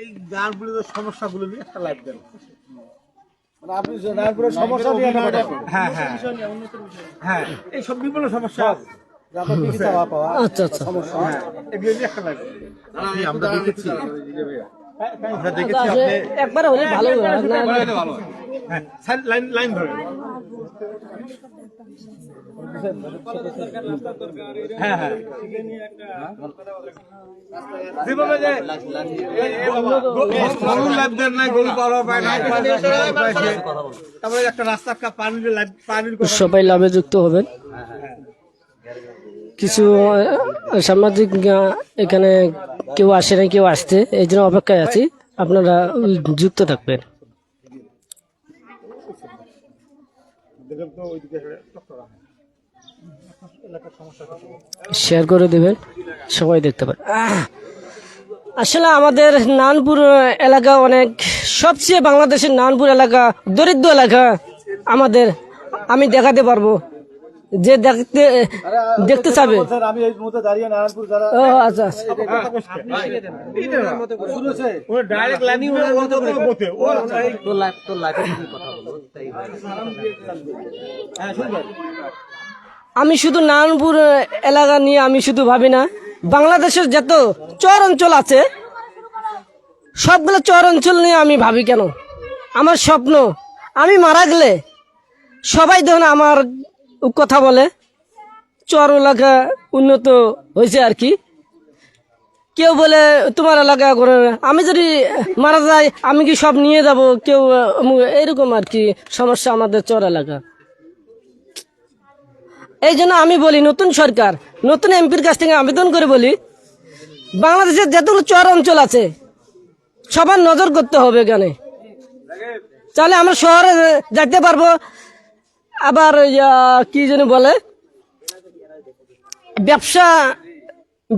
এই নারায়ণপুরের সমস্যাগুলো নিয়ে একটা লাইভ দেন। মানে আপনি নারায়ণপুরের সমস্যা নিয়ে একটা কথা বলুন। হ্যাঁ হ্যাঁ হ্যাঁ, এই সব বিভিন্ন সমস্যা আচ্ছা সমস্যা এগুলো নিয়ে একটা লাইভ। আমরা দেখেছি একবার হলে ভালো হ্যাঁ, লাইন লাইন ধরে হ্যাঁ হ্যাঁ সবাই লাভে যুক্ত হবেন। কিছু সামাজিক এখানে কেউ আসে না, কেউ আসতে, এই জন্য অপেক্ষায় আছি, আপনারা যুক্ত থাকবেন। শেয়ার করে দেবেন, সবাই দেখতে পারে। আসলে আমাদের নারায়ণপুর এলাকা অনেক, সবচেয়ে বাংলাদেশের নারায়ণপুর এলাকা দরিদ্র এলাকা আমাদের। আমি দেখাতে পারবো, যে দেখতে চাবে। আমি এই মুহূর্তে দাঁড়িয়ে নারায়ণপুর যারা আচ্ছা আমি শুধু নারায়ণপুর এলাকা নিয়ে আমি শুধু ভাবি না, বাংলাদেশের যত চর অঞ্চল আছে সবগুলো চর অঞ্চল নিয়ে আমি ভাবি। কেন? আমার স্বপ্ন আমি মারা গেলে সবাই ধরুন আমার কথা বলে চর এলাকা উন্নত হয়েছে আর কি। কেউ বলে তোমার এলাকা করে, আমি যদি মারা যাই আমি কি সব নিয়ে যাব? কেউ এরকম আর কি সমস্যা আমাদের চর এলাকা। এই জন্য আমি বলি নতুন সরকার, নতুন এমপির কাছ থেকে আবেদন করে বলি, বাংলাদেশের যতগুলো চর অঞ্চল আছে সবার নজর করতে হবে এখানে, তাহলে আমরা শহরে যেতে পারবো। আবার কি যেন বলে,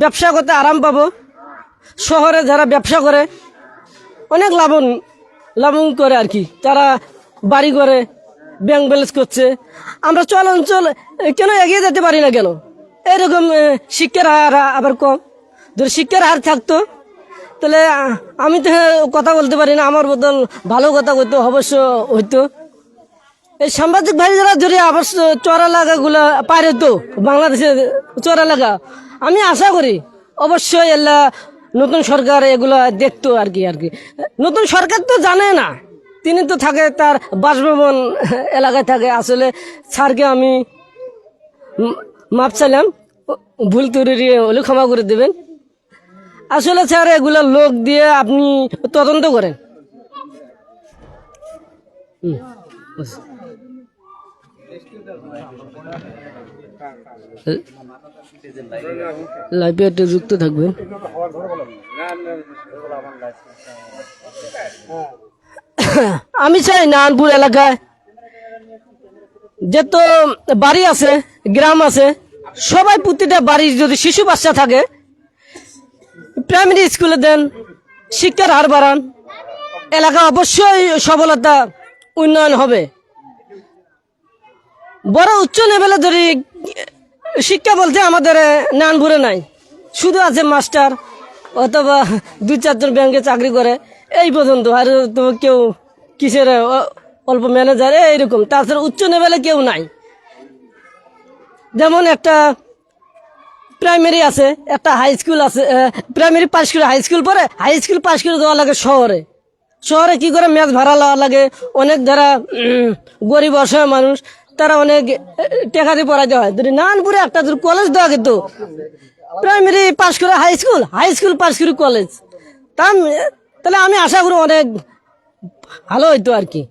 ব্যবসা করতে আরাম পাবো। শহরে যারা ব্যবসা করে অনেক লাভন করে আর কি, তারা বাড়ি করে ব্যাংক ব্যালেন্স করছে। আমরা চল অঞ্চল কেন এগিয়ে যেতে পারি না কেন? এরকম শিক্ষার হার আবার কম। যদি শিক্ষার হার থাকতো তাহলে আমি তো কথা বলতে পারি না, আমার বদল ভালো কথা বলতে অবশ্য হইতো। এই সাংবাদিক ভাই যারা যদি আবার চর এলাকাগুলো পারে তো বাংলাদেশের চর এলাকা, আমি আশা করি অবশ্যই এলা নতুন সরকার এগুলা দেখতো আর কি। নতুন সরকার তো জানে না, তিনি তো থাকে তার বাসভবন এলাকায় থাকে। আসলে স্যারকে আমি মাপ চাইলাম, ভুল ত্রুটি হলে ক্ষমা করে দেবেন। আসলে স্যার এগুলা লোক দিয়ে আপনি তদন্ত করেন। লাইভে একটু যুক্ত থাকবেন। আমি চাই নারায়ণপুর এলাকায় যত বাড়ি আছে, গ্রাম আছে, সবাই প্রতিটা বাড়ির যদি শিশু বাচ্চা থাকে প্রাইমারি স্কুলে দেন, শিক্ষার হার বাড়ান, এলাকা অবশ্যই সফলতা উন্নয়ন হবে। বড় উচ্চ লেভেলে যদি শিক্ষা বলতে আমাদের নারায়ণপুরে নাই, শুধু আছে মাস্টার অথবা 2-4 জন ব্যাংকে চাকরি করে, এই পর্যন্ত। আর তো কেউ কিসের অল্প ম্যানেজার এইরকম, তাছাড়া উচ্চ লেভেলে কেউ নাই। যেমন একটা প্রাইমারি আছে, একটা হাই স্কুল আছে, প্রাইমারি পাস করে হাই স্কুল পড়ে, হাই স্কুল পাস করে দেওয়া লাগে শহরে কি করে ম্যাচ ভাড়া লওয়া লাগে। অনেক যারা গরিব অসহায় মানুষ তারা অনেক টাকা দিয়ে পড়াইতে হয়। যদি নারায়ণপুরে একটা কলেজ দেওয়া যেত, প্রাইমারি পাস করে হাই স্কুল পাস করে কলেজ, তাহলে আমি আশা করি অনেক ভালো হইতো আর কি।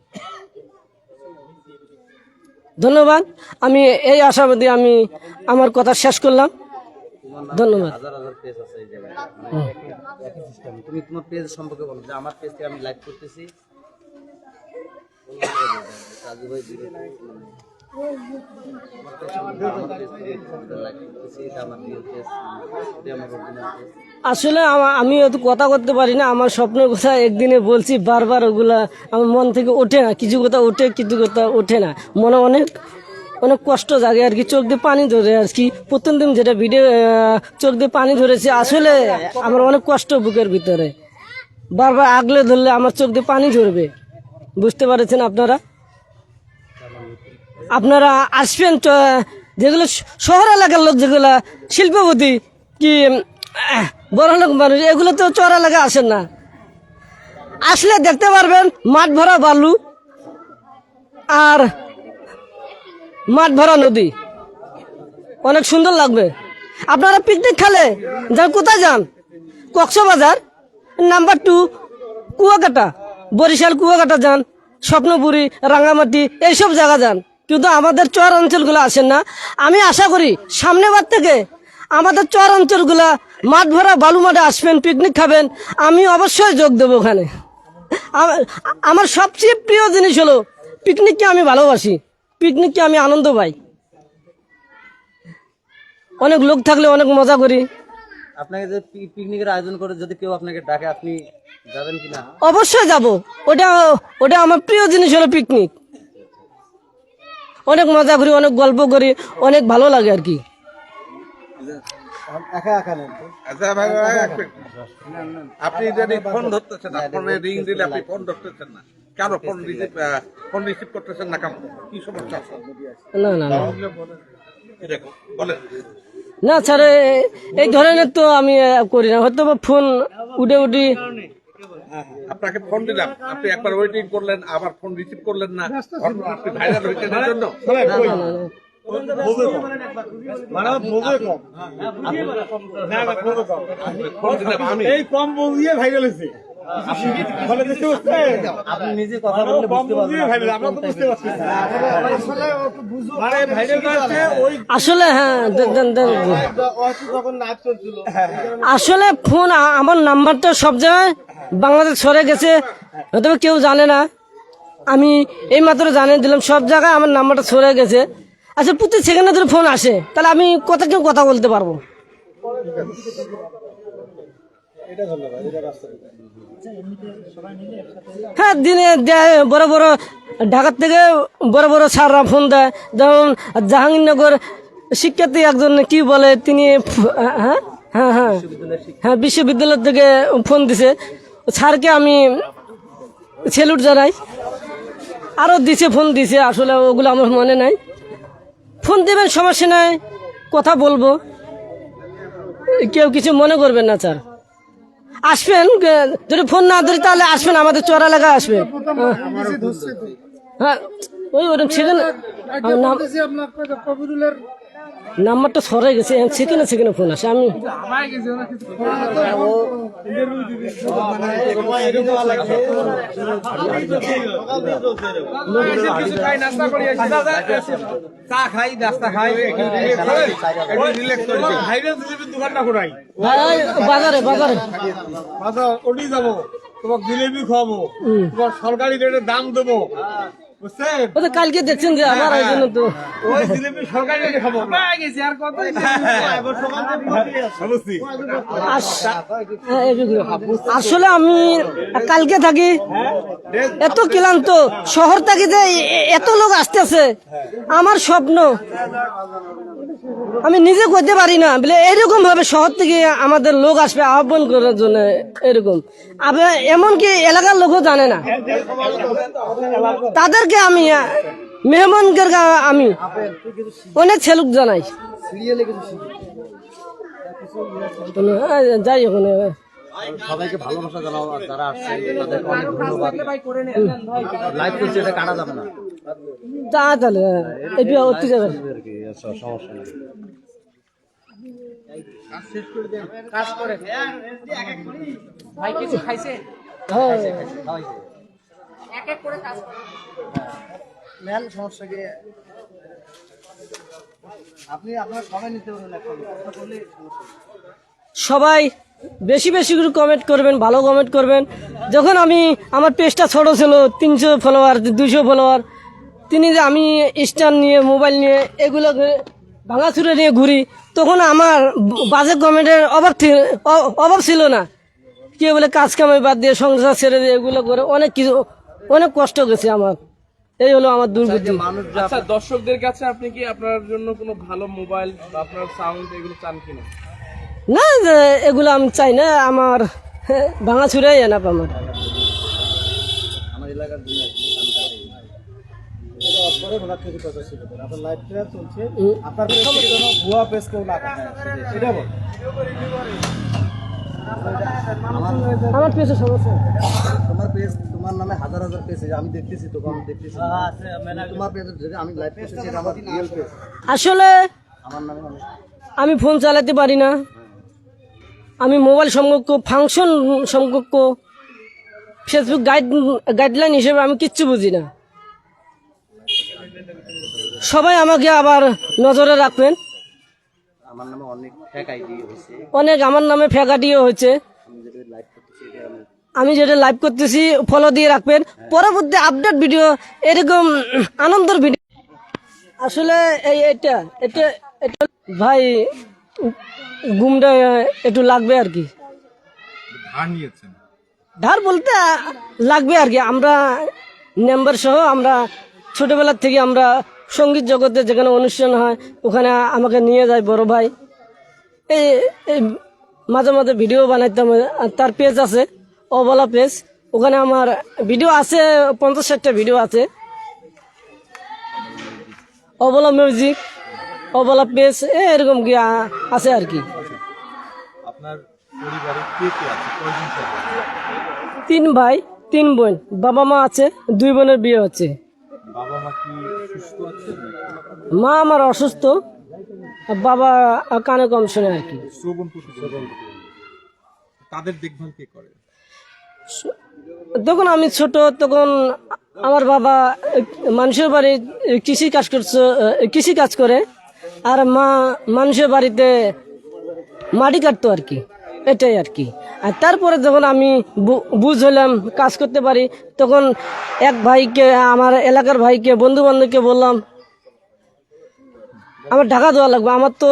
ধন্যবাদ। আমি এই আশাবাদী আমি আমার কথা শেষ করলাম। ধন্যবাদ। তুমি তোমার পেজ সম্পর্কে বলো, যে আমার পেজ থেকে আমি লাইভ করতেছি। আসলে আমি অত কথা করতে পারি না, আমার স্বপ্নের কথা একদিনে বলছি, বারবার ওগুলা আমার মন থেকে ওঠে না। কিছু কথা ওঠে, কিছু কথা ওঠে না। মনে অনেক কষ্ট জাগে আর কি, চোখ দিয়ে পানি ধরে আর কি। প্রথম দিন যেটা ভিডিও চোখ দিয়ে পানি ধরেছে, আসলে আমার অনেক কষ্ট বুকের ভিতরে। বারবার আগলে ধরলে আমার চোখ দিয়ে পানি ঝরবে, বুঝতে পারছেন আপনারা। আপনারা আসবেন যেগুলো শহর এলাকার লোক, যেগুলা শিল্পপতি কি বড় লোক মানুষ, এগুলো তো চর এলাকায় আসেন না। আসলে দেখতে পারবেন মাঠ ভরা বালু আর মাঠ ভরা নদী, অনেক সুন্দর লাগবে। আপনারা পিকনিক খেলে যান, কোথায় যান? কক্সবাজার, নাম্বার 2 কুয়াকাটা, বরিশাল কুয়াকাটা যান, স্বপ্নপুরী, রাঙ্গামাটি, এইসব জায়গা যান, কিন্তু আমাদের চর অঞ্চলগুলো আসেন না। আমি আশা করি সামনেবার থেকে আমাদের চর অঞ্চলগুলা মাঠ ভরা বালু মাঠে আসবেন, পিকনিক খাবেন, আমি অবশ্যই যোগ দেবো ওখানে। আমার সবচেয়ে প্রিয় জিনিস হলো পিকনিককে আমি ভালোবাসি, পিকনিককে আমি আনন্দ পাই। অনেক লোক থাকলে অনেক মজা করি। আপনাকে যে পিকনিকের আয়োজন করে যদি কেউ আপনাকে ডাকে, আপনি যাবেন কিনা? অবশ্যই যাব, ওটা আমার প্রিয় জিনিস হলো পিকনিক। অনেক মজা করি, অনেক গল্প করি, অনেক ভালো লাগে আর কি। আচ্ছা ভাই, আপনি যদি ফোন ধরতেছেন, ফোনে রিং দিলে আপনি ফোন ধরতেছেন না কেন? ফোন রিসিভ করতেছেন না কেন? কি সমস্যা আছে? না না না এরকম বলেন। না স্যার, এই ধরনের তো আমি করি না, হয়তো ফোন উঠে আপনাকে ফোন দিলাম, আপনি একবার ওয়েটিং করলেন, আবার ফোন রিসিভ করলেন না, আপনি ভাইরাল হয়েছেন এর জন্য? ফোন দিলাম আমি, এই কম বুঝিয়ে ভাইরাল হয়েছে। আপনি নিজে কথা বললে বুঝতে পারবেন। আসলে হ্যাঁ আসলে ফোন আমার নাম্বারটা সব জায়গায় বাংলাদেশ সরে গেছে, হয়তো কেউ জানে না, আমি এই মাত্র জানিয়ে দিলাম, সব জায়গায় আমার নাম্বারটা সরে গেছে। আচ্ছা, প্রতি সেকেন্ডে যদি ফোন আসে তাহলে আমি কথা বলতে পারবো। হ্যাঁ, দিনে দেয় বড় বড়, ঢাকার থেকে বড় বড় স্যাররা ফোন দেয়। যেমন জাহাঙ্গীরনগর শিক্ষার্থী একজন কি বলে, তিনি হ্যাঁ হ্যাঁ হ্যাঁ হ্যাঁ বিশ্ববিদ্যালয় থেকে ফোন দিছে, স্যারকে আমি স্যালুট জানাই। আরও দিছে, ফোন দিছে, আসলে ওগুলো আমার মনে নাই। ফোন দেবেন, সমস্যা নাই, কথা বলবো, কেউ কিছু মনে করবেন না স্যার। আসবেন, যদি ফোন না ধরি তাহলে আসবেন, আমাদের চর এলাকায় আসবেন। হ্যাঁ, ওরকম সেখানে নাম্বারটা সরে গেছে, সেখানে ফোন আসে। আমি বাজারে যাবো, তোমাকে জিলেবি খাওয়াবো, তোমার সরকারি রেটে দাম দেবো, বুঝছেন? কালকে দেখছেন যে আমার এই জন্য তো ওই জিলেবি সরকারি রেটে খাবো। আসলে আমি কালকে থাকি, এত ক্লান্ত, শহর থাকি যে এত লোক আসতেছে, আমার স্বপ্ন আমি নিজে করতে পারি না বলে এরকম ভাবে শহর থেকে আমাদের লোক আসবে আহ্বান করার জন্য, এরকম এমনকি এলাকার লোকও জানে না, তাদেরকে আমি মেহমানকে আমি অনেক সেলুট জানাই। যাই ওখানে সবাইকে ভালোবাসা জানাও, আর যারা আসছে তাদেরকে অনেক ধন্যবাদ। লাইভ করছে, এটা কাটা যাবে না, তাহলে এটা অতি যাবে। সমস্যা নেই। ভাই কিছু খাইছে? এক এক করে কাজ করে। মেন সমস্যা কি আপনি আপনার সময় নিতে পারবেন, এখন কথা বললে সবাই বেশি বেশি করে কমেন্ট করবেন, ভালো কমেন্ট করবেন। যখন আমার পেজটা ছোট ছিল, 300 ফলোয়ার 200 ফলোয়ার, তিনি যে আমি স্ট্যান্ড নিয়ে, মোবাইল নিয়ে, এগুলো ভাঙাচুরে নিয়ে ঘুরি, তখন আমার বাজে কমেন্টের অভাব ছিল না। কে বলে কাজ কামাই বাদ দিয়ে, সংসার ছেড়ে দিয়ে এগুলো করে অনেক কষ্ট গেছে আমার। এই হলো আমার দুর্গতি। আচ্ছা, দর্শকদের কাছে আপনি কি আপনার জন্য কোনো ভালো মোবাইল বা আপনার সাউন্ড এগুলো চান কিনা? না, এগুলো আমি চাই না। আমার ভাঙা ছুড়াই এনাপ আমার। আমার এলাকার জন্য এটা অপরে ওনার থেকে কথা ছিল আপনার লাইভটা চলছে আপনার পেজে কোনো ভুয়া পেজ কেউ না থাকে এটা বল আমার পেছনে সমস্যা। তোমার পেজ, তোমার নামে হাজার হাজার পেজ, আমি দেখতেছি তো, আমি দেখতেছি তোমার পেজ যেটা আমি লাইভ করতেছি এটা আমার রিয়েল পেজ, আসলে আমার নামে অনেক। আমি ফোন চালাতে পারি না, আমি মোবাইল সংযোগ ফাংশন সংযোগ ফেসবুক গাইডলাইন হিসেবে আমি কিচ্ছু বুঝি না। সবাই আমাকে আবার নজরে রাখবেন। আমার নামে অনেক ফেক আইডি হয়েছে, অনেক আমার নামে ফ্যাকাটিও হয়েছে। আমি যেটা লাইভ করতেছি এটা আমি যেটা লাইভ করতেছি ফলো দিয়ে রাখবেন। পরবর্তী আপডেট ভিডিও এরকম আনন্দের ভিডিও আসলে এটা এটা এটা ভাই ঘুমটা একটু লাগবে আর কি। ধার নিয়েছেন? ধার বলতে লাগবে আর কি। আমরা নাম্বার সহ আমরা ছোটবেলার থেকে আমরা সঙ্গীত জগতে যেখানে অনুষ্ঠান হয় ওখানে আমাকে নিয়ে যায় বড় ভাই। এই এই মাঝে মাঝে ভিডিও বানাইতাম, তার পেজ আছে অবলা পেজ, ওখানে আমার ভিডিও আছে 50-60টা ভিডিও আছে। অবলা মিউজিক, অবলা পেজ এরকম কি আছে আর কি। আপনার পরিবারে কে কে আছে, কয়জন সদস্য? 3 ভাই 3 বোন, বাবা মা আছে, 2 বোনের বিয়ে হচ্ছে। বাবা মা কি সুস্থ আছে? মা আমার অসুস্থ, আর বাবা কানে কম শোনে আর কি। শ্রবণ প্রতিবন্ধী, তাদের দেখভাল কে করে? তখন আমি ছোট, তখন আমার বাবা মানুষের বাড়ি কৃষি কাজ করে, আর মা মানুষের বাড়িতে মাটি কাটতো আর কি, এটাই আর কি। আর তারপরে যখন আমি বুঝ হলাম কাজ করতে পারি, তখন এক ভাইকে, আমার এলাকার ভাইকে, বন্ধু বান্ধবকে বললাম আমার ঢাকা দেওয়া লাগবে। আমার তো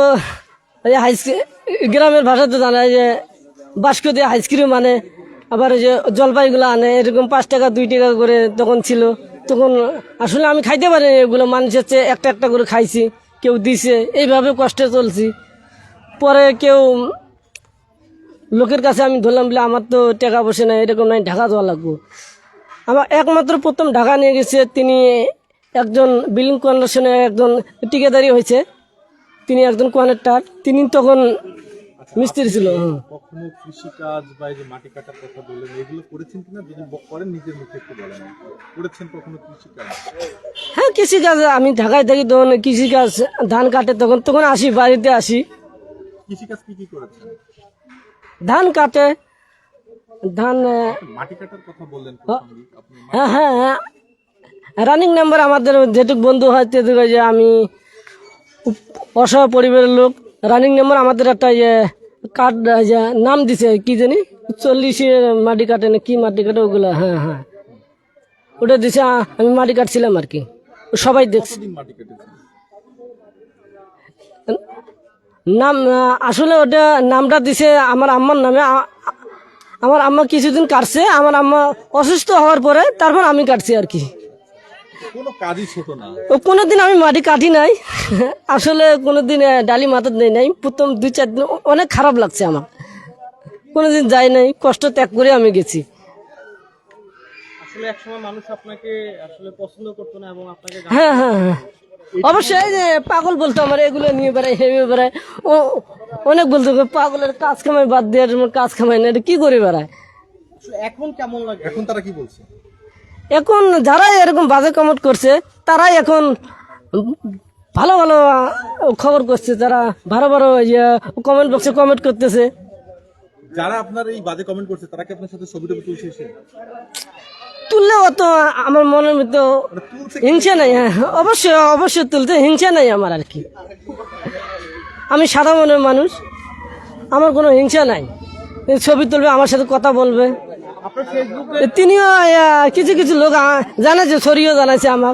গ্রামের ভাষাতে জানা যে বাস্ক দিয়ে আইসক্রিম আনে, আবার ওই যে জলপাইগুলো আনে, এরকম 5 টাকা 2 টাকা করে তখন ছিল। তখন আসলে আমি খাইতে পারিনি এগুলো, মানুষের চেয়ে একটা একটা করে খাইছি, কেউ দিছে, এইভাবে কষ্টে চলছি। পরে কেউ লোকের কাছে আমি ধরলাম বলে আমার তো টাকা পয়সা নাই, এরকম নাই, ঢাকা দেওয়া লাগবো। আমার একমাত্র প্রথম ঢাকা নিয়ে গেছে তিনি একজন বিল্ডিং কন্ডাকশনে একজন ঠিকাদারি হয়েছে, তিনি একজন কোয়ানেক্টার, তিনি তখন মিস্ত্রি ছিল। কখনো কৃষিকাজ বা এই যে মাটি কাটার কথা বললেন, এগুলো করেছেন কিনা? যদি করেন নিজের মুখে একটু বলেন, করেছেন কখনো কৃষিকাজ? হ্যাঁ, কৃষিকাজ আমি ঢাকায় থাকি, তখন কৃষিকাজ ধান কাটে, তখন আসি, বাড়িতে আসি। কৃষিকাজ কি কি করেছেন? ধান কাটে, ধান মাটি কাটার কথা বললেন প্রসঙ্গে, আপনি হ্যাঁ হ্যাঁ হ্যাঁ রানিং নাম্বার আমাদের যেটুক বন্ধু হয় তেটুকু, যে আমি অসহায় পরিবারের লোক, রানিং নাম্বার আমাদের একটা কার্ড নাম দিছে কি জানি 40 মাটি কাটে না কি মাটি কাটে ওগুলো, হ্যাঁ হ্যাঁ ওটা দিছে। আমি মাটি কাটছিলাম আর কি, সবাই দেখছে। কতদিন মাটি কেটেছেন? নাম আসলে ওটা নামটা দিছে আমার আম্মার নামে। আমার আম্মা কিছুদিন কাটছে, আমার আম্মা অসুস্থ হওয়ার পরে তারপর আমি কাটছি আর কি। কোনো কাজই ছোট না। ও কোনোদিন আমি মাটি কাটি নাই, আসলে কোনোদিন ডালি মাথা দেয় নাই। প্রথম 2-4 দিন অনেক খারাপ লাগছে আমার, কোনোদিন যাই নাই, কষ্ট ত্যাগ করে আমি গেছি। আসলে একসময় মানুষ আপনাকে আসলে পছন্দ করতো না এবং আপনাকে হ্যাঁ হ্যাঁ হ্যাঁ অবশ্যই, যে পাগল বলতো আমার, এগুলো নিয়ে বেড়ায়, হেবে বেড়ায়, ও অনেক বলতো পাগলের কাজ কামাই বাদ দিয়ে কাজ কামাই না, এটা কি করে বেড়ায়। এখন কেমন লাগে? এখন তারা কি বলছে? এখন যারাই এরকম বাজে কমেন্ট করছে তারাই এখন ভালো ভালো খবর করছে, তারা ভালো ভালো কমেন্ট বক্সে কমেন্ট করতেছে। যারা আপনার এই বাজে কমেন্ট করছে তারা কি আপনার সাথে ছবি টবি তুলছে এসে? তুললেও তো আমার মনের মধ্যে হিংসা নাই। হ্যাঁ অবশ্যই অবশ্যই তুলতে হিংসা নাই আমার আর কি। আমি সাদা মনের মানুষ, আমার কোনো হিংসা নাই। ছবি তুলবে, আমার সাথে কথা বলবে। আপনার ফেসবুকে তিনিও কিছু কিছু লোক জানাচ্ছে, ছড়িয়েও জানাচ্ছে, আমার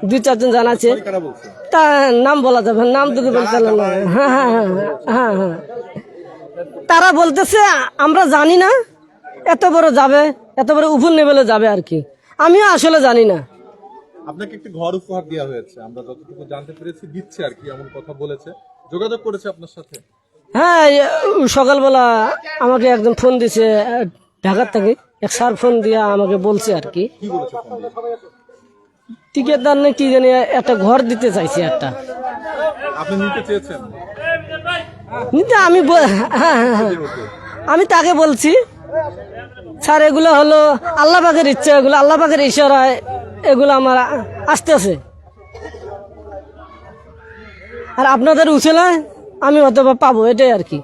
2-4 জন জানাচ্ছে, কারা বলছে? তা নাম বলা যাবে, নাম তো বলতে না। হ্যাঁ হ্যাঁ হ্যাঁ হ্যাঁ তারা বলতেছে আমরা জানি না এত বড় যাবে, এত বড় উপর লেভেলে যাবে আর কি। আমিও আসলে জানি না। আপনাকে একটি ঘর উপহার দেওয়া হয়েছে, আমরা যতটুকু জানতে পেরেছি দিচ্ছে আর কি, এমন কথা বলেছে। যোগাযোগ করেছে আপনার সাথে? হ্যাঁ সকালবেলা আমাকে একদম ফোন দিছে ঢাকার থেকে, এক স্যার ফোন দিয়ে আমাকে বলছে আর কি ঠিকাদার না কি জানি একটা ঘর দিতে চাইছে একটা। আপনি নিতে চেয়েছেন? নিতে আমি হ্যাঁ, আমি তাকে বলছি স্যার এগুলো হলো আল্লাহ পাকের ইচ্ছা, এগুলো আল্লাহ পাকের ইশারায় এগুলো আমার আসতেছে, আর আপনাদের উচিলে আমি হয়তো পাবো, এটাই আর কি।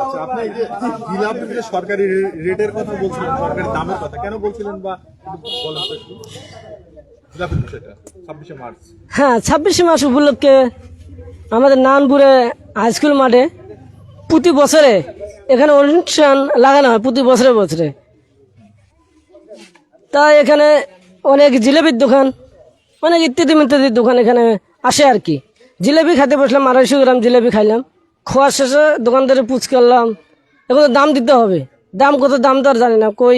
আচ্ছা, আপনি এই যে জিলাপি যে সরকারি রেটের কথা বলছিলেন, সরকারি দামের কথা কেন বলছিলেন বা একটু বলেন তো একটু জিলাপির বিষয়টা 26শে মার্চ। হ্যাঁ 26শে মার্চ উপলক্ষে আমাদের নারায়ণপুরে হাই স্কুল মাঠে প্রতি বছরে এখানে অনুষ্ঠান লাগানো হয়, প্রতি বছরে বছরে। তা এখানে অনেক জিলেবির দোকান, অনেক ইত্যাদির দোকান এখানে আসে আর কি। জিলেবি খেতে বসলাম, 250 গ্রাম জিলেবি খাইলাম, খাওয়ার শেষে দোকানদারে পুচ করলাম, এগুলো দাম দিতে হবে, দাম কত দাম তো আর জানি না, কই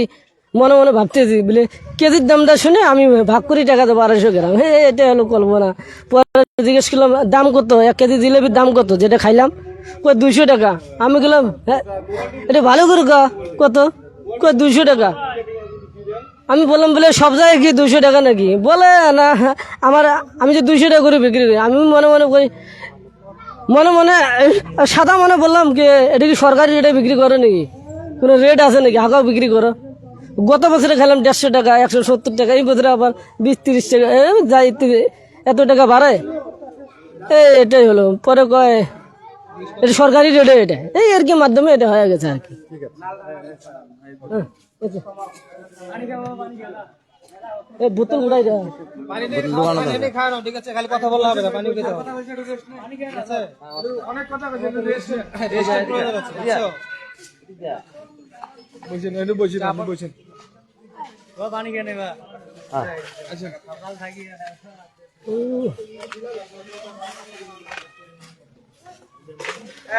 মনে মনে ভাবতেছি বলে কেজির দামটা শুনে আমি ভাগ করি টাকা দেবো 250 গ্রাম, হ্যাঁ এটা হলো কল্পনা। পরে জিজ্ঞেস করলাম দাম কত, 1 কেজি জিলেবির দাম কত, যেটা খাইলাম কই 200 টাকা। আমি গেলাম হ্যাঁ এটা ভালো করে কত, কই 200 টাকা। আমি বললাম বলে সব জায়গায় কি 200 টাকা নাকি, বলে না আমি যে 200 টাকা করে বিক্রি করি। আমি মনে মনে কই সাদা মনে বললাম কি এটা কি সরকারি রেটে বিক্রি করো নাকি, কোনো রেট আছে নাকি, হাঁকাও বিক্রি করো। গত বছরে খেলাম 150 টাকা, 170 টাকা, এই বছরে আবার 20-30 টাকা যাই, এত টাকা বাড়ায়, এটাই হলো। পরে কয় এটা সরকারি রেটে, এটা এই আর কি মাধ্যমে এটা হয়ে গেছে আর কি। বোতল উড়াই দেওয়া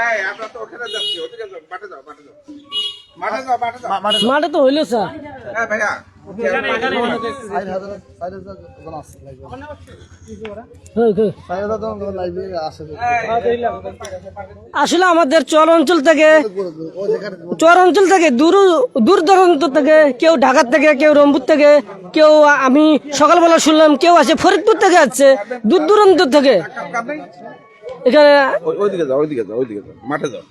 এই আমরা তো ওখানে যাচ্ছি, ওদিকে যাও, মাঠে যাও, মাঠে যাও, মাঠে যাও, মাঠে যাও। মাঠে তো হইলো স্যার। হ্যাঁ ভাইয়া আসলে আমাদের চর অঞ্চল থেকে দূর দূরান্ত থেকে, কেউ ঢাকার থেকে, কেউ রংপুর থেকে, কেউ আমি সকালবেলা শুনলাম কেউ আসে ফরিদপুর থেকে, আসছে দূর দূরান্ত থেকে এখানে। ওইদিকে যাও, ওইদিকে যাও, ওইদিকে যাও, মাঠে যাও,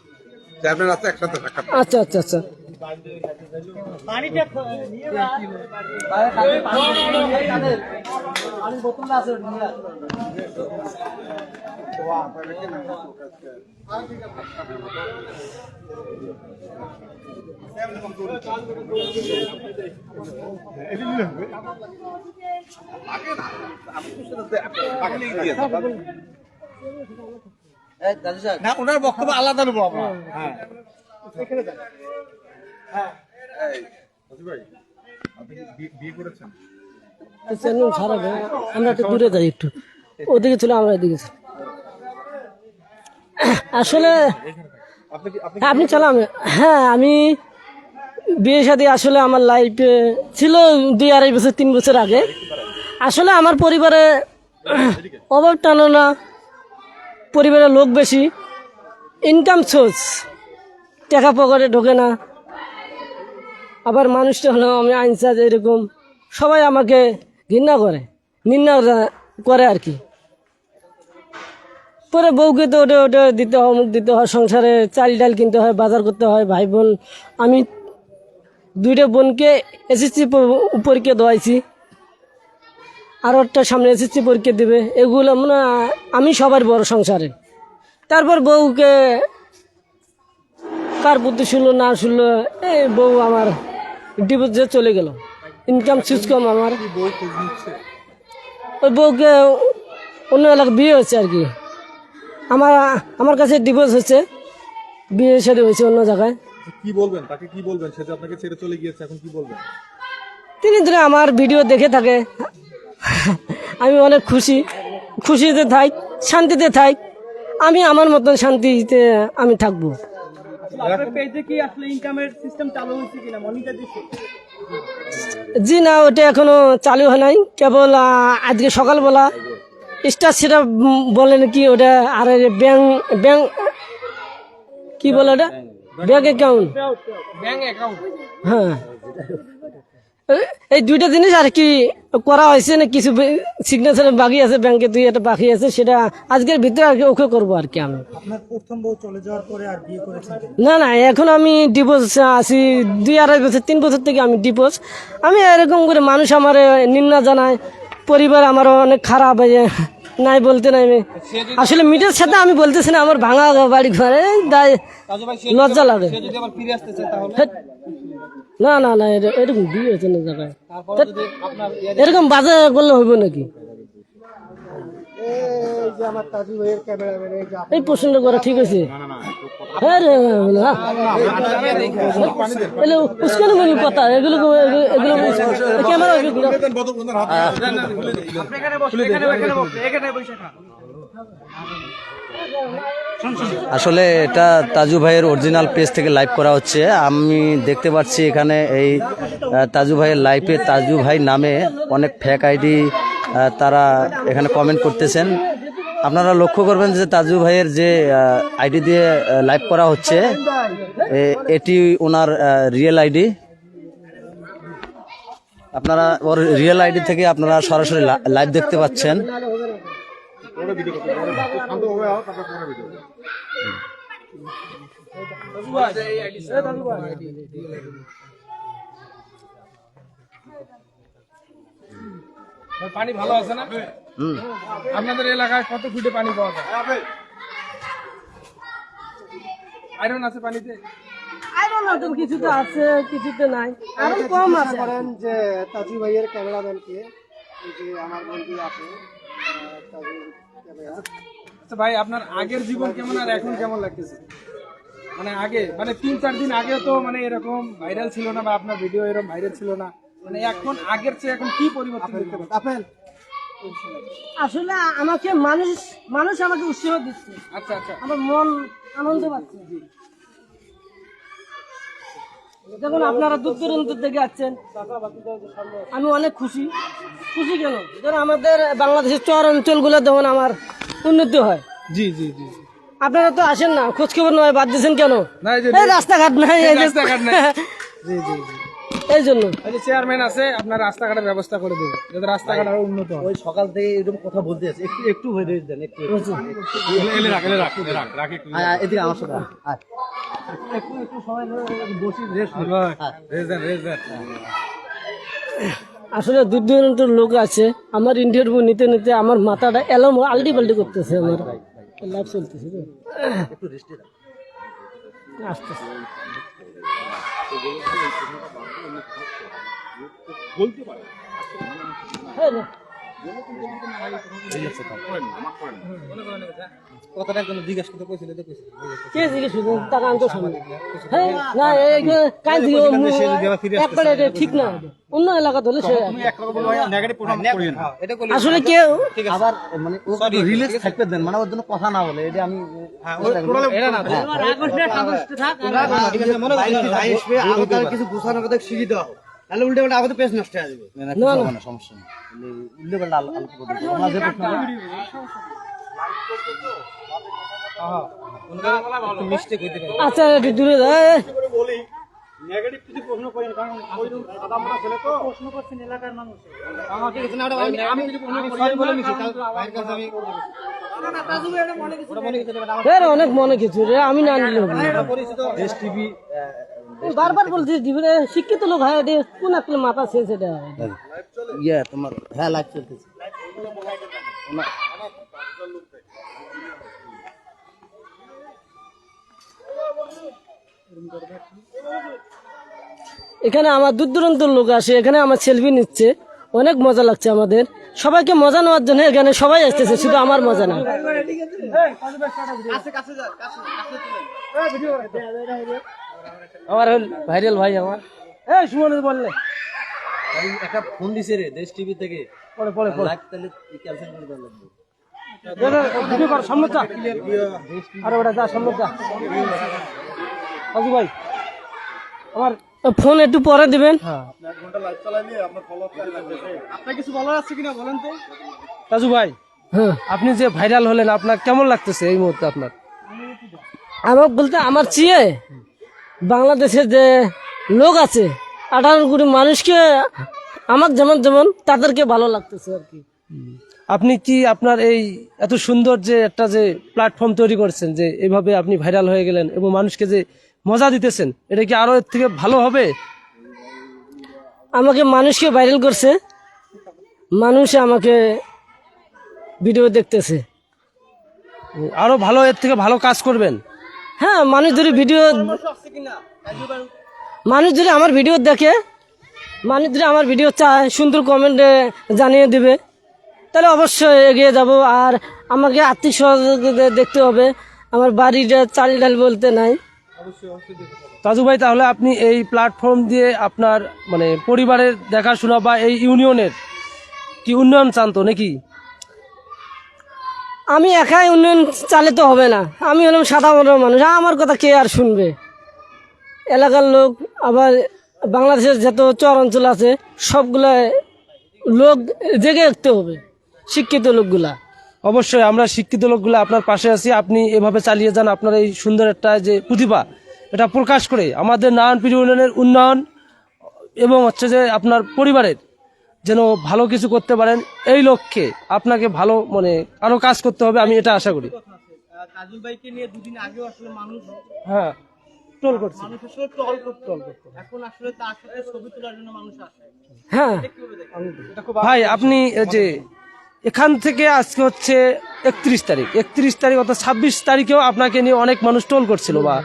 চেয়ারম্যান আছে একসাথে সাক্ষাৎ। আচ্ছা আচ্ছা আচ্ছা না ওনার বক্তব্য আলাদা নেবো আমরা। আমরা একটু দূরে যাই, একটু ওদিকে ছিল, আমরা এদিকে ছিল। আসলে আপনি চালাম, হ্যাঁ আমি বিয়ে শাদী আসলে আমার লাইফে ছিল 2-2.5 বছর 3 বছর আগে। আসলে আমার পরিবারে অভাব টানো না, পরিবারের লোক বেশি, ইনকাম সোর্স, টাকা পকেটে ঢোকে না। আবার মানুষটা হলো আমি আইনসাজ, এরকম সবাই আমাকে ঘৃণা করে, নিন্দা করে আর কি। পরে বউকে তো ওটা দিতে হয়, অমুক দিতে হয়, সংসারে চাল ডাল কিনতে হয়, বাজার করতে হয়, ভাই বোন, আমি 2টা বোনকে এসএসসি পরীক্ষা দেওয়াইছি, আরও একটা সামনে এসএসসি পরীক্ষা দেবে, এগুলো মানে আমি সবার বড় সংসারে। তারপর বউকে কার বুদ্ধি শুনলো না শুনলো, এই বউ আমার ডিভোর্সে চলে গেল, ইনকাম সুইচ কম আমার। ওই বউকে অন্য এলাকায় বিয়ে হচ্ছে আর কি, আমার কাছে ডিভোর্স হচ্ছে, বিয়ে শাদী হয়েছে অন্য জায়গায়। কি বলবেন তাকে, কি বলবেন? সে যে আপনাকে ছেড়ে চলে গিয়েছে, এখন কি বলবেন? তিনি ধরে আমার ভিডিও দেখে থাকে, আমি অনেক খুশিতে থাক, শান্তিতে থাক, আমি আমার মতন শান্তিতে আমি থাকবো। জি না, ওটা এখনো চালু হয় নাই, কেবল আজকে সকালবেলা স্টার সেটা বলে নাকি ওটা, আর ব্যাংক কি বলে এটা ব্যাংক অ্যাকাউন্ট, ব্যাংক অ্যাকাউন্ট। হ্যাঁ এই দুইটা জিনিস আর কি করা হয়েছে না, কিছু সিগনেচার বাকি আছে ব্যাংকে, দুই একটা বাকি আছে, সেটা আজকের ভিতরে আর কি ওকে করবো আর কি। আমি আপনার প্রথম বউ চলে যাওয়ার পরে আর বিয়ে করেছেন কেন? না না, এখন আমি ডিভোর্স আছি 2-2.5 বছর 3 বছর থেকে আমি ডিভোর্স। আমি এরকম করে মানুষ আমার নিন্দা জানায়, পরিবার আমারও অনেক খারাপ হয়ে নাই বলতে নাই। আমি আসলে মিডিয়ার সাথে আমি বলতেছি না, আমার ভাঙা বাড়ি ঘরে লজ্জা লাগে। হেৎ, না না না, এরকম বিয়ে হয়েছে না জায়গায়, হেৎ, এরকম বাজে করলে হইব নাকি? এই প্রশ্নটা করা ঠিক আছে? হ্যাঁ রে, উস্কানি বলি কথা, এগুলো এগুলো ক্যামেরা আসলে এটা তাজু ভাইয়ের অরিজিনাল পেজ থেকে লাইভ করা হচ্ছে। আমি দেখতে পাচ্ছি এখানে এই তাজু ভাইয়ের লাইভে তাজু ভাই নামে অনেক ফেক আইডি তারা এখানে কমেন্ট করতেছেন। আপনারা লক্ষ্য করবেন যে তাজু ভাইয়ের যে আইডি দিয়ে লাইভ করা হচ্ছে এটি ওনার রিয়েল আইডি। আপনারা ওর রিয়েল আইডি থেকে আপনারা সরাসরি লাইভ দেখতে পাচ্ছেন। পানি ভালো আছে না? আপনাদের এলাকায় কত ফুটে পানি পাওয়া যায়? আয়রন আছে পানিতে? আইরন আছে, কিছুতে আছে কিছুতে নাই, আরো কম আছে। করেন যে তাজু ভাইয়ের ক্যামেরাম্যানকে, যে আমার বন্ধু আছে আচ্ছা ভাই, আপনার আগের জীবন কেমন আর এখন কেমন লাগতেছে? মানে আগে, মানে 3-4 দিন আগে তো মানে এরকম ভাইরাল ছিল না, বা আপনার ভিডিও এরকম ভাইরাল ছিল না, মানে এখন আগের চেয়ে এখন কি পরিবর্তন দেখতে পাচ্ছেন? আপেল আসলে আমাকে মানুষ আমাকে উৎসাহ দিচ্ছে, আচ্ছা আচ্ছা, আমার মন আনন্দ পাচ্ছে। যখন আপনারা দূর দূরান্ত থেকে আসছেন, আমি অনেক খুশি। খুশি কেন? ধরো আমাদের বাংলাদেশের চর অঞ্চলগুলো যেমন আমার উন্নতি হয়। জি জি জি। আপনারা তো আসেন না, খোঁজ খবর নয়, বাদ দিয়েছেন কেন? না, এই যে এই রাস্তাঘাট নাই, এই যে রাস্তাঘাট নাই। জি জি জি। এই জন্য এই যে চেয়ারম্যান আছে, আপনার রাস্তাঘাটের ব্যবস্থা করে দেবে, যাতে রাস্তাঘাট আরো উন্নত হয়। ওই সকাল থেকে এরকম কথা বলতে আছে, একটু হয়ে দেন, একটু এদিকে আমার সাথে একটু সময় বসি রেস্ট আসলে দূর দূরান্তের লোক আছে, আমার ইন্টারভিউ নিতে নিতে আমার মাথাটা এলম আলটি পাল্টি করতেছে, আমার লাভ চলতেছে তো। একটু রেস্টে আস্তে আস্তে হ্যাঁ রে। কথাটা কোনো জিজ্ঞাসা করতে কইছিল তো কইছিল কে জিজ্ঞেস করছেন? টাকা আনতো সামনে। হ্যাঁ না, কাজ একবারে এটা ঠিক না, অন্য এলাকা হলে সে আসলে কেউ আবার মানে ও রিল্যাক্স থাকতে দেন, মানে ওর জন্য কথা না বলে, এটা আমি কিছু গুছানোর কথা শিখিয়ে দেওয়া, তাহলে উল্টে পাল্টা আগে তো পেজ নষ্ট হয়ে যাবে। না সমস্যা নেই, উল্টে পাল্টা আলোচনা আচ্ছা একটু দূরে যায়। নেগেটিভ কিছু প্রশ্ন করেন, কারণ ওই সাদামাটা ছেলে তো প্রশ্ন করছেন এলাকার মানুষ। ঠিক আছে না, আমি কিছু প্রশ্ন করি, সরি বলে নিছি, ভাইয়ের কাছে আমি অনেক মনে কিছু রে, আমি না নিলে হবে না। পরিচিত দেশ টিভি বারবার বলছি জীবনে শিক্ষিত লোক হয়, এটা কোন একটা মাথা শেষ, এটা ইয়ে তোমার হ্যাঁ লাইভ চলতেছে। এখানে আমার দূর দূরান্তের লোক আসে, এখানে আমার সেলফি নিচ্ছে, অনেক মজা লাগছে আমাদের। সবাইকে মজা নেওয়ার জন্য এখানে সবাই আসতেছে, শুধু আমার মজা না। আমার ভাইরাল ভাই আমার সুমন বললে একটা ফোন দিছে রে দেশ টিভি থেকে, পরে পরে লাইভ তাহলে ক্যান্সেল করে দেওয়া লাগবে। ভিডিও কর সামনে চা, আরে ওটা যা সামনে চা। কাজু ভাই আমার ফোন একটু পরে দিবেন। আপনার কিছু বলার আছে কিনা বলেন তো। তাজু ভাই, হ্যাঁ আপনি যে ভাইরাল হলেন, আপনার কেমন লাগতেছে এই মুহূর্তে? আপনার আমার বলতে আমার চেয়ে বাংলাদেশের যে লোক আছে 18 কোটি মানুষকে আমার যেমন যেমন তাদেরকে ভালো লাগতেছে আর কি। আপনি কি আপনার এই এত সুন্দর যে একটা যে প্ল্যাটফর্ম তৈরি করছেন, যে এইভাবে আপনি ভাইরাল হয়ে গেলেন এবং মানুষকে যে মজা দিতেছেন, এটা কি আরো এর থেকে ভালো হবে? আমাকে মানুষকে ভাইরাল করছে, মানুষ আমাকে ভিডিও দেখতেছে। আরো ভালো, এর থেকে ভালো কাজ করবেন। হ্যাঁ, মানুষ যদি আমার ভিডিও দেখে, মানুষ যদি আমার ভিডিও চায়, সুন্দর কমেন্টে জানিয়ে দিবে, তাহলে অবশ্যই এগিয়ে যাব। আর আমাকে আর্থিক সহযোগিতা দেখতে হবে, আমার বাড়িটা চাল ডাল বলতে নাই। তাজু ভাই, তাহলে আপনি এই প্ল্যাটফর্ম দিয়ে আপনার মানে পরিবারের দেখাশোনা বা এই ইউনিয়নের কি উন্নয়ন চান তো নাকি? আমি একাই উন্নয়ন চালিত হবে না, আমি হলাম সাধারণ মানুষ, আমার কথা কে আর শুনবে? এলাকার লোক, আবার বাংলাদেশের যত চর অঞ্চল আছে সবগুলা লোক জেগে রাখতে হবে, শিক্ষিত লোকগুলা। অবশ্যই আমরা শিক্ষিত লোকগুলো আপনার পাশে আছি, আপনি এভাবে চালিয়ে যান। আপনার এই সুন্দর একটা যে প্রতিভা, এটা প্রকাশ করে আমাদের নারায়ণপুর ইউনিয়নের উন্নয়ন এবং হচ্ছে যে আপনার পরিবারের যেন ভালো কিছু করতে পারেন, এই লক্ষ্যে আপনাকে ভালো মানে আরো কাজ করতে হবে, আমি এটা আশা করি। তাজুল ভাইকে নিয়ে দুদিন আগেও আসলে মানুষ হ্যাঁ, ট্রোল করছে। মানুষ আসলে ট্রল করতো, এখন আসলে তার সাথে ছবি তোলার জন্য মানুষ আসে। হ্যাঁ ভাই, আপনি এই যে এখান থেকে আজকে হচ্ছে 31 তারিখ অর্থাৎ 26 তারিখেও আপনাকে নিয়ে অনেক মানুষ ট্রোল করছিল, বা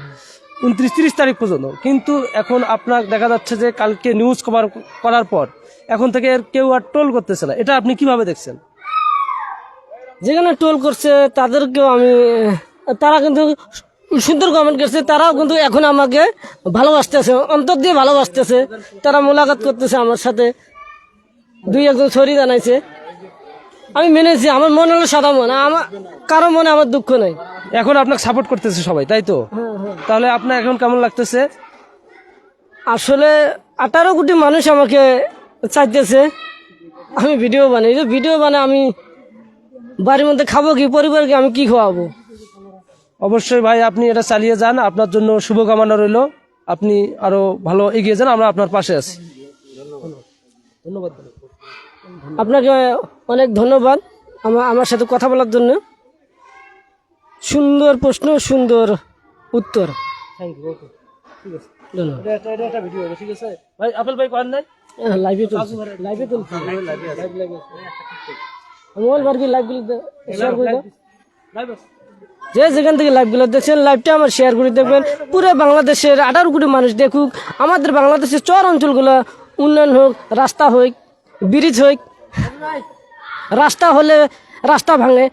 29-30 তারিখ পর্যন্ত, কিন্তু এখন আপনার দেখা যাচ্ছে যে কালকে নিউজ কভার করার পর এখন থেকে কেউ আর ট্রোল করতেছে না, এটা আপনি কিভাবে দেখছেন? যেখানে টোল করছে তাদেরকেও তারা কিন্তু সুন্দর কমেন্ট করছে, তারাও কিন্তু এখন আমাকে ভালোবাসতেছে, অন্তর দিয়ে ভালোবাসতেছে, তারা মোলাকাত করতেছে আমার সাথে, 2-1 সরি জানাইছে, আমি মেনেছি। আমার মন হলো সাদা মন, আমার কারো মনে আমার দুঃখ নাই। এখন আপনাকে সাপোর্ট করতেছে সবাই, তাই তো? তাহলে আপনার এখন কেমন লাগতেছে? আসলে 18 কোটি মানুষ আমাকে চাইতেছে আমি ভিডিও বানাই, ভিডিও বানাই আমি বাড়ির মধ্যে খাবো কি, পরিবারকে আমি কি খাওয়াবো? অবশ্যই ভাই, আপনি এটা চালিয়ে যান, আপনার জন্য শুভকামনা রইল, আপনি আরো ভালো এগিয়ে যান, আমরা আপনার পাশে আছি। ধন্যবাদ। আপনাকে অনেক ধন্যবাদ আমার সাথে কথা বলার জন্য। সুন্দর প্রশ্ন, সুন্দর উত্তর। Thank you. ওকে, ঠিক আছে, ধন্যবাদ। এটা একটা ভিডিও হবে, ঠিক আছে ভাই? আপেল ভাই করেন নাই? লাইভে তুলছি, মোবাইল বার কি লাইভগুলো শেয়ার করে দাও। যে যেখান থেকে লাইভগুলো দেখছেন, লাইভটা আমার শেয়ার করে দেখবেন, পুরো বাংলাদেশের 18 কোটি মানুষ দেখুক। আমাদের বাংলাদেশের চর অঞ্চলগুলো উন্নয়ন হোক, রাস্তা হোক, ব্রিজ হোক। রাস্তা হলে রাস্তা ভাঙে,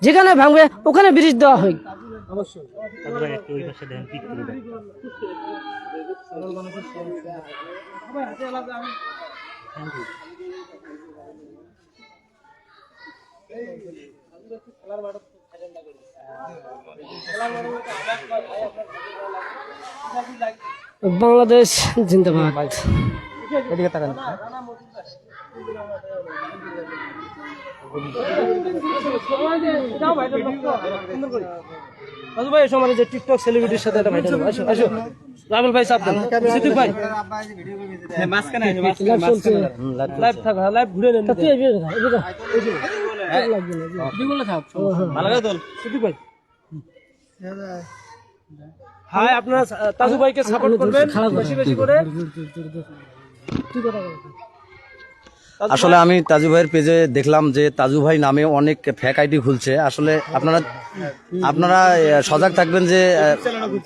যেখানে ভাঙবে ওখানে ব্রিজ দেওয়া হোক। বাংলাদেশ জিন্দাবাদ। রাজু ভাই, এসো, আমার যে টিকটক সেলিব্রিটির সাথে একটা ভাইরাল হবে। আসো আসো, রাবেল ভাই, সাবধান। সিদ্দিক ভাই, লাইভ থাকা, লাইভ ঘুরে নেন। সিদ্দিক ভাই, হাই, আপনারা তাজু ভাইকে সাপোর্ট করবেন বেশি বেশি করে। আসলে আমি তাজু ভাইয়ের পেজে দেখলাম যে তাজু ভাই নামে অনেক ফেক আইডি খুলছে। আসলে আপনারা সজাগ থাকবেন যে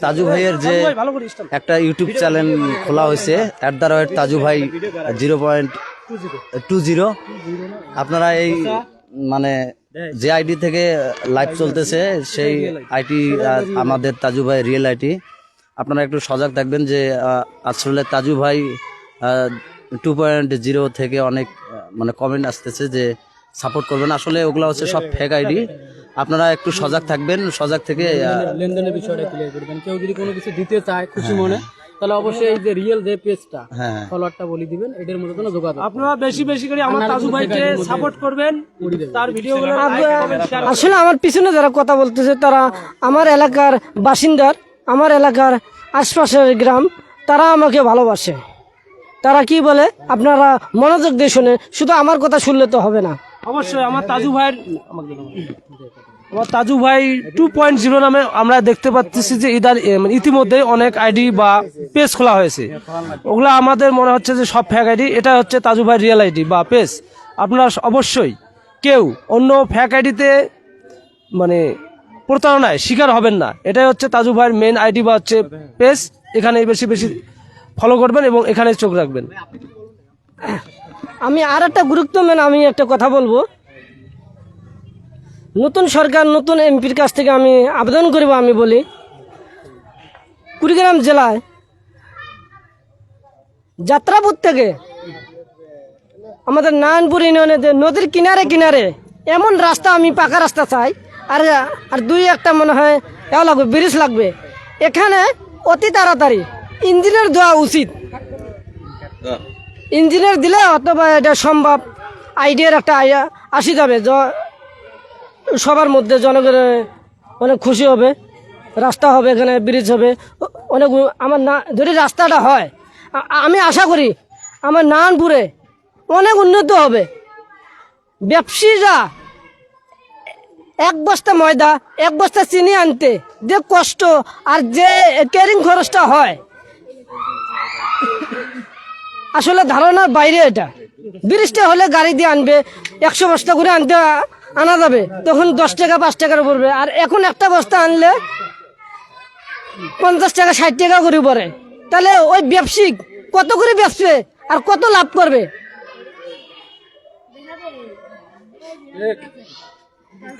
তাজু ভাইয়ের যে একটা ইউটিউব চ্যানেল খোলা হয়েছে @তাজু ভাই 0.20, আপনারা এই মানে যে আইডি থেকে লাইভ চলতেছে সেই আইডি আমাদের তাজু ভাই রিয়েল আইডি। আপনারা একটু সজাগ থাকবেন যে আসলে তাজু ভাই 2.0 থেকে অনেক মানে কমেন্ট আসতেছে যে সাপোর্ট করবেন। আসলে ওগুলো হচ্ছে সব ফেক আইডি, আপনারা একটু সজাগ থাকবেন। সজাগ থেকে লেনদেনের বিষয়টা ক্লিয়ার করবেন। কেউ যদি কোনো কিছু দিতে চায় খুশি মনে, তাহলে অবশ্যই এই যে রিয়েল যে পেজটা হ্যাঁ ফলোয়ারটা বলে দিবেন, এটার মধ্যে কোনো যোগাযোগ। আপনারা বেশি বেশি করে আমার তাজু ভাইকে সাপোর্ট করবেন, তার ভিডিওগুলো আসলে আমার পিছনে যারা কথা বলতেছে তারা আমার এলাকার বাসিন্দার, আমার এলাকার আশপাশের গ্রাম, তারা আমাকে ভালোবাসে। তারা কি বলে আপনারা মনোযোগ দিয়ে শুনে, শুধু আমার কথা শুনলে তো হবে না। অবশ্যই আমার তাজু ভাইয়ের আমার তাজু ভাই 2.0 নামে আমরা দেখতে পাচ্ছি যে ইতিমধ্যে অনেক আইডি বা পেজ খোলা হয়েছে। ওগুলো আমাদের মনে হচ্ছে যে সব ফ্যাক আইডি, এটা হচ্ছে তাজু ভাই রিয়েল আইডি বা পেজ। আপনারা অবশ্যই কেউ অন্য ফ্যাক আইডিতে মানে প্রতারণায় শিকার হবেন না। এটাই হচ্ছে তাজু ভাইয়ের মেন আইডি বা হচ্ছে পেজ। এখানে বেশি বেশি ফলো করবেন এবং এখানে চোখ রাখবেন। আমি আর একটা গুরুত্বপূর্ণ আমি একটা কথা বলবো, নতুন সরকার নতুন এমপির কাছ থেকে আমি আবেদন করব। আমি বলি কুড়িগ্রাম জেলায় যাত্রাপুর থেকে আমাদের নারায়ণপুর ইউনিয়নে যে নদীর কিনারে কিনারে এমন রাস্তা, আমি পাকা রাস্তা চাই। আর আর দুই একটা মনে হয় এও লাগবে, ব্রিজ লাগবে। এখানে অতি তাড়াতাড়ি ইঞ্জিনিয়ার দেওয়া উচিত। ইঞ্জিনিয়ার দিলে অথবা এটা সম্ভব, আইডিয়ার একটা আসি যাবে, সবার মধ্যে জনগণের অনেক খুশি হবে। রাস্তা হবে, এখানে ব্রিজ হবে অনেক। আমার না যদি রাস্তাটা হয়, আমি আশা করি আমার নারায়ণপুরে অনেক উন্নত হবে। ব্যবসায়ীরা এক বস্তা ময়দা, এক বস্তা চিনি আনতে যে কষ্ট আর যে ক্যারিং খরচটা হয়, আসলে ধারণার বাইরে। এটা ব্রিজটা হলে গাড়ি দিয়ে আনবে, 100 বস্তা করে আনা যাবে, তখন 10 টাকা 5 টাকার পড়বে। আর এখন একটা বস্তা আনলে 50 টাকা 60 টাকা করে পড়ে। তাহলে ওই ব্যবসায়িক কত করে বেচবে আর কত লাভ করবে?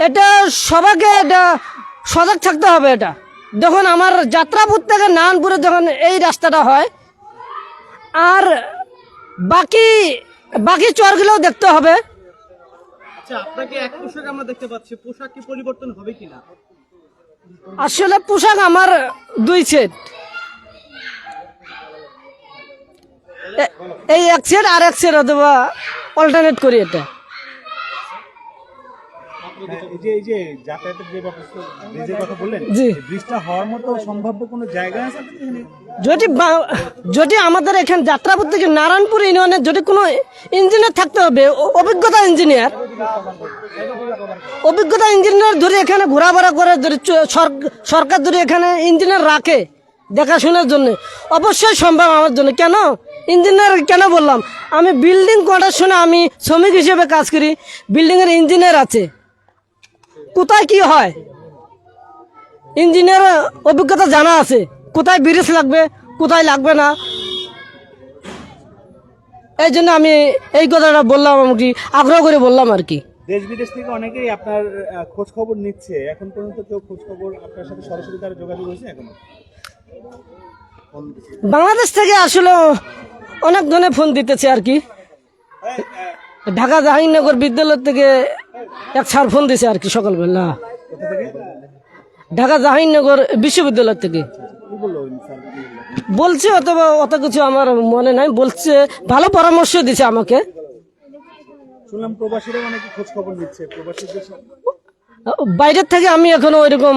এটা সবাইকে এটা সজাগ থাকতে হবে। এটা যখন আমার যাত্রাপুর থেকে নারায়ণপুরে যখন এই রাস্তাটা হয়, আর বাকি বাকি চরগুলোও দেখতে হবে। আচ্ছা, আপনাকে এক পোশাক আমরা দেখতে পাচ্ছি, পোশাক কি পরিবর্তন হবে কিনা? আসলে পোশাক আমার 2 সেট, এই 1 সেট আর 1 সেট অথবা অল্টারনেট করি। এটা এই যে যাতায়াতের যে ব্রিজের কথা বললেন, জি, ব্রিজটা হওয়ার মতো সম্ভাব্য কোনো জায়গা আছে? যদি আমাদের এখানে যাত্রাপুর থেকে নারায়ণপুর ইউনিয়নের যদি কোনো ইঞ্জিনিয়ার থাকতে হবে, অভিজ্ঞতা ইঞ্জিনিয়ার ধরে এখানে ঘোরাফেরা করে, যদি সরকার যদি এখানে ইঞ্জিনিয়ার রাখে দেখাশোনার জন্য, অবশ্যই সম্ভব আমার জন্য। কেন ইঞ্জিনিয়ার কেন বললাম, আমি বিল্ডিং কন্ট্রাকশনে আমি শ্রমিক হিসেবে কাজ করি। বিল্ডিংয়ের ইঞ্জিনিয়ার আছে, কোথায় কি হয় ইঞ্জিনিয়ার অভিজ্ঞতা জানা আছে, কোথায় ব্রিজ লাগবে কোথায় লাগবে না। এই জন্য আমি এই কথাটা বললাম, আমাকে আগ্রহ করে বললাম আর কি। দেশ বিদেশ থেকে অনেকেই আপনার খোঁজ খবর নিচ্ছে, এখন পর্যন্ত কেউ খোঁজ খবর আপনার সাথে সরাসরি তার যোগাযোগ হয়েছে এখনো? বাংলাদেশ থেকে আসলে অনেক ধরনের ফোন দিতেছে আর কি। ঢাকা জাহাঙ্গীরনগর বিদ্যালয় থেকে এক স্যার ফোন দিছে আর কি সকালবেলা, ঢাকা জাহাঙ্গীরনগর বিশ্ববিদ্যালয় থেকে বলছে, অথবা অত কিছু আমার মনে নাই, বলছে ভালো পরামর্শ দিছে আমাকে। শুনলাম প্রবাসীরা অনেকে খোঁজ খবর নিচ্ছে, প্রবাসীদের বাইরের থেকে আমি এখনো ওইরকম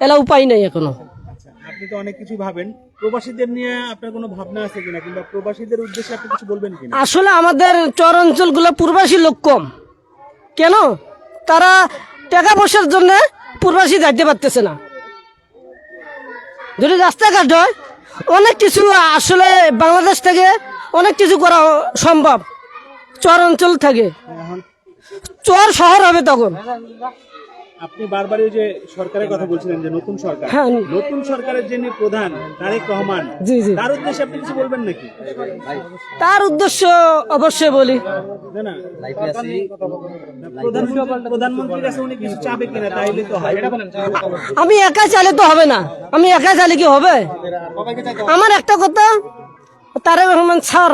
এলাও পাই নাই এখনো। আপনি তো অনেক কিছু ভাবেন, প্রবাসীদের নিয়ে আপনার কোনো ভাবনা আছে কিনা, কিংবা প্রবাসীদের উদ্দেশ্যে আপনি কিছু বলবেন কিনা? আসলে আমাদের চর অঞ্চলগুলো প্রবাসী লোক কম, কেন তারা টাকা পয়সার জন্য প্রবাসী যাইতে পারতেছে না। যদি রাস্তাঘাট হয় অনেক কিছু, আসলে বাংলাদেশ থেকে অনেক কিছু করা সম্ভব। চর অঞ্চল থেকে চর শহর হবে তখন। আপনি বারবারই যে সরকারের কথা বলছিলেন, যে নতুন সরকার, হ্যাঁ, নতুন সরকারের যিনি প্রধান তারেক রহমান, জি জি, তার উদ্দেশ্যে আপনি কিছু বলবেন নাকি? তার উদ্দেশ্য অবশ্যই বলি, না প্রধানমন্ত্রীর কাছে উনি কিছু চাবে কিনা, তাইলে তো হয়। আমি একা চাইলে তো হবে না, আমি একা চাইলে কি হবে? আমার একটা কথা, তারেক রহমান স্যার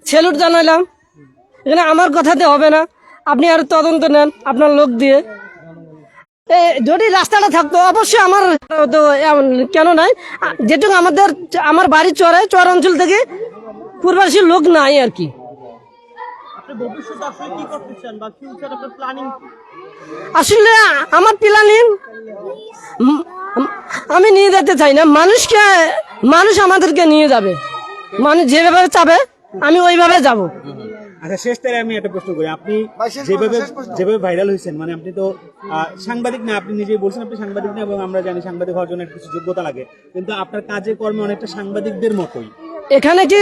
স্যালুট জানাইলাম, এখানে আমার কথাতে হবে না। আপনি আর তদন্ত নেন আপনার লোক দিয়ে, যদি রাস্তাটা থাকতো অবশ্যই আমার তো এমন কেন নাই, যেটুকু আমার বাড়ি চর অঞ্চল থেকে পূর্বাসী লোক নাই আর কি। আসলে আমার প্ল্যানিং আমি নিয়ে যেতে চাই না মানুষকে, মানুষ আমাদেরকে নিয়ে যাবে, মানুষ যেভাবে চাবে আমি ওইভাবে যাব। আচ্ছা, শেষ তাই আমি একটা প্রশ্ন করি, আপনি যেভাবে ভাইরাল হয়েছেন, মানে আপনি তো সাংবাদিক না, আপনি নিজেই বলছেন আপনি সাংবাদিক না, এবং আমরা জানি সাংবাদিক হওয়ার জন্য কিছু যোগ্যতা লাগে, কিন্তু আপনার কাজে কর্মে অনেকটা সাংবাদিকদের মতোই। এখানে কি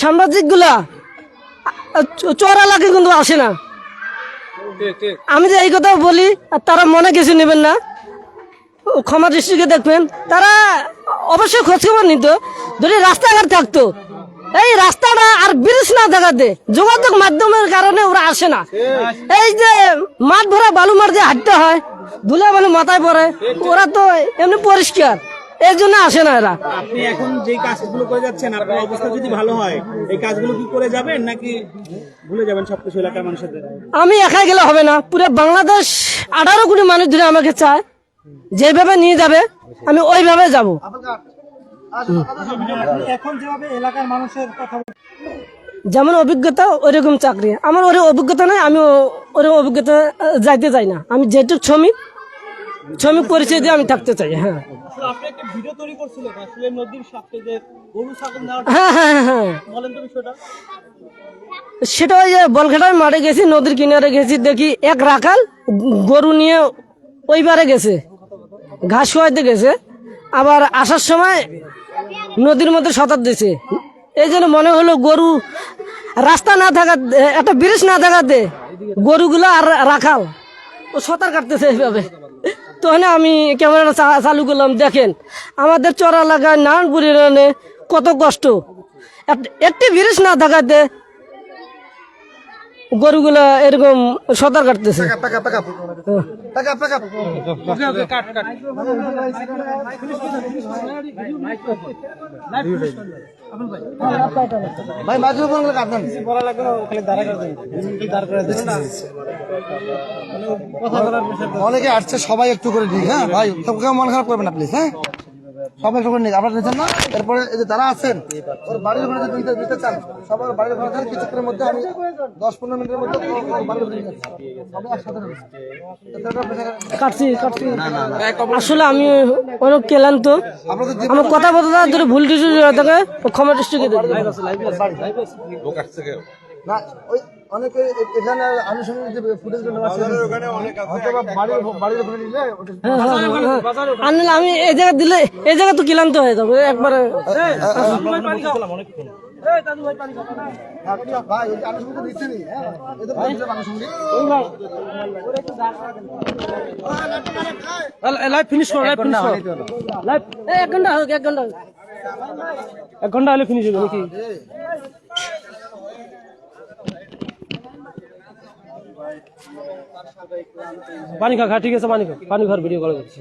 সাংবাদিক গুলা চোর এলাকায় কিন্তু আসে না। আমি যে এই কথা বলি তারা মনে কিছু নেবেন না, ক্ষমা দৃষ্টিকে দেখবেন, তারা অবশ্যই খোঁজখবর নিত যদি রাস্তাঘাট থাকতো। এই রাস্তাটা আর ব্রিজ না থাকাতে যোগাযোগ মাধ্যমের কারণে ওরা আসে না। এই যে মাঠ ভরা বালু মার দিয়ে হাঁটতে হয়, ধুলা বালু মাথায় পড়ে, ওরা তো এমনি পরিষ্কার, এই জন্য আসে না এরা। আপনি এখন যে কাজগুলো করে যাচ্ছেন, আপনার অবস্থা যদি ভালো হয় এই কাজগুলো কি করে যাবেন নাকি ভুলে যাবেন সবকিছু এলাকার মানুষের? আমি একাই গেলে হবে না, পুরো বাংলাদেশ 18 কোটি মানুষ ধরে আমাকে চায়, যেভাবে নিয়ে যাবে আমি ওইভাবে যাব। এখন যেভাবে এলাকার মানুষের কথা যেমন অভিজ্ঞতা ওইরকম চাকরি, আমার ওর অভিজ্ঞতা নাই, আমি ওর অভিজ্ঞতা যাইতে চাই না। আমি যেটুক শ্রমিক পরিচয় দিয়ে আমি থাকতে চাই। হ্যাঁ, আপনি একটা ভিডিও তৈরি করছিলেন আসলে নদীর সাথে যে গরু ছাগল নেওয়ার, হ্যাঁ, বলেন তো বিষয়টা। সেটা ওই যে বলঘাটায় মাঠে গেছি, নদীর কিনারে গেছি, দেখি এক রাখাল গরু নিয়ে ওইবারে গেছে, ঘাস খাওয়াইতে গেছে, আবার আসার সময় নদীর মধ্যে সাঁতার দিছে। এই জন্য মনে হলো গরু রাস্তা না থাকাতে, একটা ব্রিজ না থাকাতে গরুগুলো আর রাখাল ও সাঁতার কাটতেছে এইভাবে। তখন আমি ক্যামেরাটা চালু করলাম, দেখেন আমাদের চর এলাকায় নারায়ণপুর ইউনিয়নে কত কষ্ট, একটি ব্রিজ না থাকাতে গরুগুলা এরকম সাঁতার কাটতেছে। ভাই মাঝে আপনার অনেকে আসছে, সবাই একটু করে দিই। হ্যাঁ ভাই, কেউ মন খারাপ করবেন না প্লিজ। হ্যাঁ, সবাই একটু করে নিন, আপনারা নিচ্ছেন না। এরপরে এই যে যারা আছেন ওর বাড়ির ঘরে যদি দিতে চান, সবার বাড়ির ঘরে থাকেন, কিছুক্ষণের মধ্যে আমি 10-15 মিনিটের মধ্যে বাড়ির ঘরে যাচ্ছি, সবাই একসাথে কাটছি। আসলে আমি অনেক ক্লান্ত, আমার কথা বলতে যদি ভুল টিসু থাকে ক্ষমা দৃষ্টিকে না। ওই অনেকে এখানে আনুষঙ্গিক যে ফুটেজগুলো আছে আনলে আমি এই জায়গা দিলে, এই জায়গা তো ক্লান্ত হয়ে যাবে একবারে। লাইভ ফিনিশ করো, লাইভ ফিনিশ করো, লাইভ 1 ঘন্টা হোক, 1 ঘন্টা 1 ঘন্টা হলে ফিনিশ হবে নাকি? পানি খা, ঠিক আছে, পানি খাওয়ার ভিডিও করা যাচ্ছে।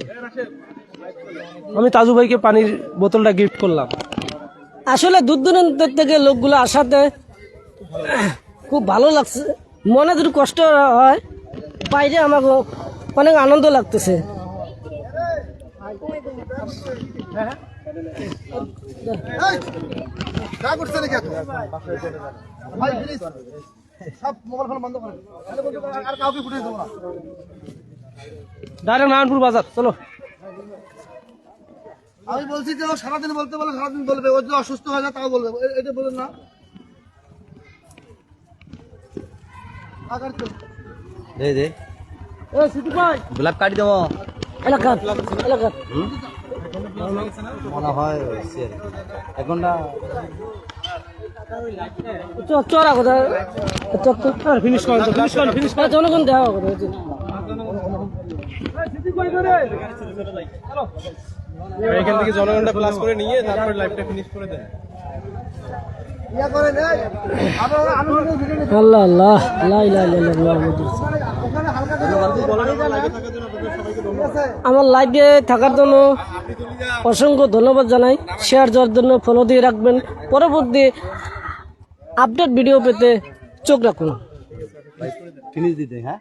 আমি তাজু ভাইকে পানির বোতলটা গিফট করলাম। আসলে দূর দূরান্ত থেকে লোকগুলো আসাতে খুব ভালো লাগছে, মনে যদি কষ্ট হয় বাইরে আমাকে অনেক আনন্দ লাগতেছে। ডাইরেক্ট নারায়ণপুর বাজার চলো। আমি বলছি যে ও সারাদিন বলতে বলে সারাদিন বলবে, ও যদি অসুস্থ হয়ে যায় তাও বলবে, এটা বলেন না। গোলাপ কাটি দেবো এলাকা মনে হয় 1 ঘন্টা চড়া কথা ফিনিশ করেন, ফিনিশ করেন। জনগণ দেওয়া কথা এখান থেকে জনগণটা প্লাস করে নিয়ে তারপরে লাইভটা ফিনিশ করে দেন। আল্লাহ আল্লাহ লা ইলাহা ইল্লাল্লাহ মুহাম্মাদুর আমার লাইভে থাকার জন্য অসংখ্য ধন্যবাদ জানাই। শেয়ার দেওয়ার জন্য ফলো দিয়ে রাখবেন, পরবর্তী আপডেট ভিডিও পেতে চোখ রাখুন। ফিনিশ দিতে। হ্যাঁ।